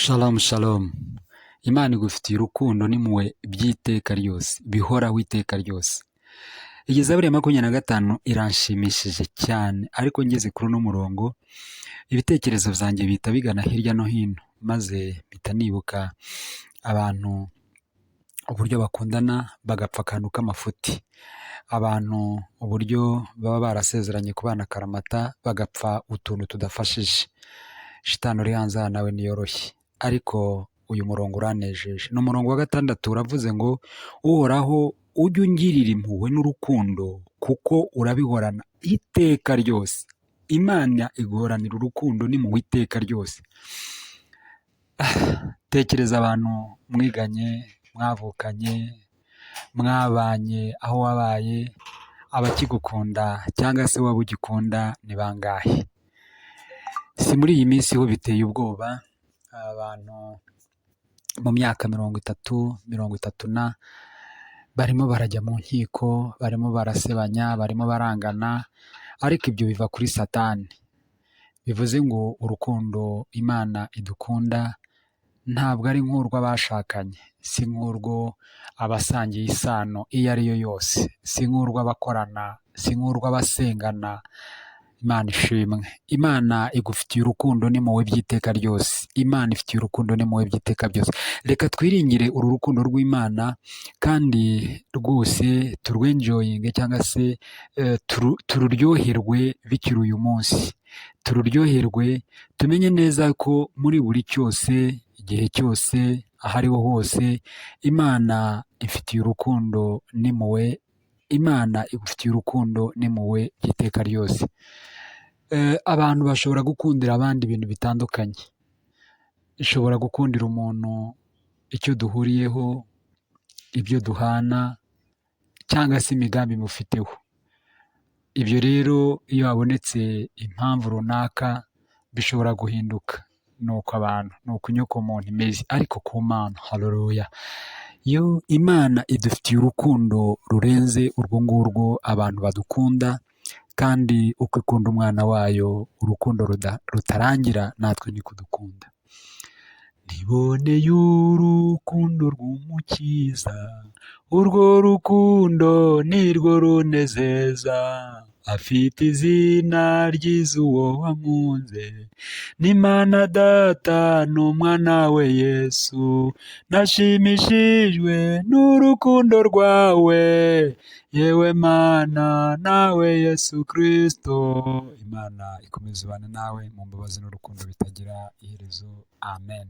Shalom shalom. Imana igufitiye urukundo n'impuhwe by'iteka ryose, bihoraho iteka ryose. Iyi Zaburi ya 25 iranshimishije cyane, ariko ngeze kuri uno murongo ibitekerezo byanjye bihita bigana hirya no hino, maze mpita nibuka abantu uburyo bakundana bagapfa akantu k'amafuti, abantu uburyo baba barasezeranye kubana akaramata bagapfa utuntu tudafashije. Shitani uri hanze aha nawe niyoroshye, ariko uyu murongo uranejeje. Ni umurongo wa 6 uravuze ngo uhoraho ujye ungirira impuhwe n'urukundo kuko urabihorana iteka ryose. Imana iguhoranira urukundo n'impuhwe iteka ryose. Tekereza abantu mwiganye, mwavukanye, mwabanye aho wabaye, abakigukunda cyangwa se waba ugikunda ni bangahe? Si muri iyi minsi ho biteye ubwoba, abantu mu myaka 30 barimo barajya mu nkiko, barimo barasebanya, barimo barangana, ariko ibyo biva kuri Satani. Bivuze ngo urukundo Imana idukunda ntabwo ari nk'urw'abashakanye, si nk'urwo abasangiye isano iyo ari yo yose, si nk'urw'abakorana, si nk'urw'abasengana. Imana ishimwe. Imana igufitiye urukundo n'impuhwe by'iteka ryose. Imana ifitiye urukundo n'impuhwe by'iteka byose. Reka twiringire uru rukundo rw'Imana kandi rwose turwenjoyinge cyangwa se tururyoherwe bikiri uyu munsi. Tururyoherwe, tumenye neza ko muri buri cyose, igihe cyose, aho ariho hose, Imana ifitiye urukundo n'impuhwe. Imana igufitiye urukundo n'impuhwe by'iteka ryose. Abantu bashobora gukundira abandi ibintu bitandukanye. Ishobora gukundira umuntu icyo duhuriyeho, ibyo duhana, cyangwa se imigambi mufiteho. Ibyo rero iyo habonetse impamvu runaka bishobora guhinduka. Nuko abantu, nuko inyokomuntu imeze, ariko ku Mana, haleluya, yo Imana idufitiye urukundo rurenze urwo ngurwo abantu badukunda, kandi uko ikunda umwana wayo, urukundo rutarangira, natwe ni kudukunda. Niboneye urukundo rw'umukiza, urwo rukundo nirwo runezeza, afite izina ryiza uwo wankunze, n'Imana Data n'umwana we Yesu, nashimishijwe n'urukundo rwawe, yewe Mana nawe Yesu Kristo. Imana ikomeze ibane nawe mu mbabazi n'urukundo bitagira iherezo. Amen.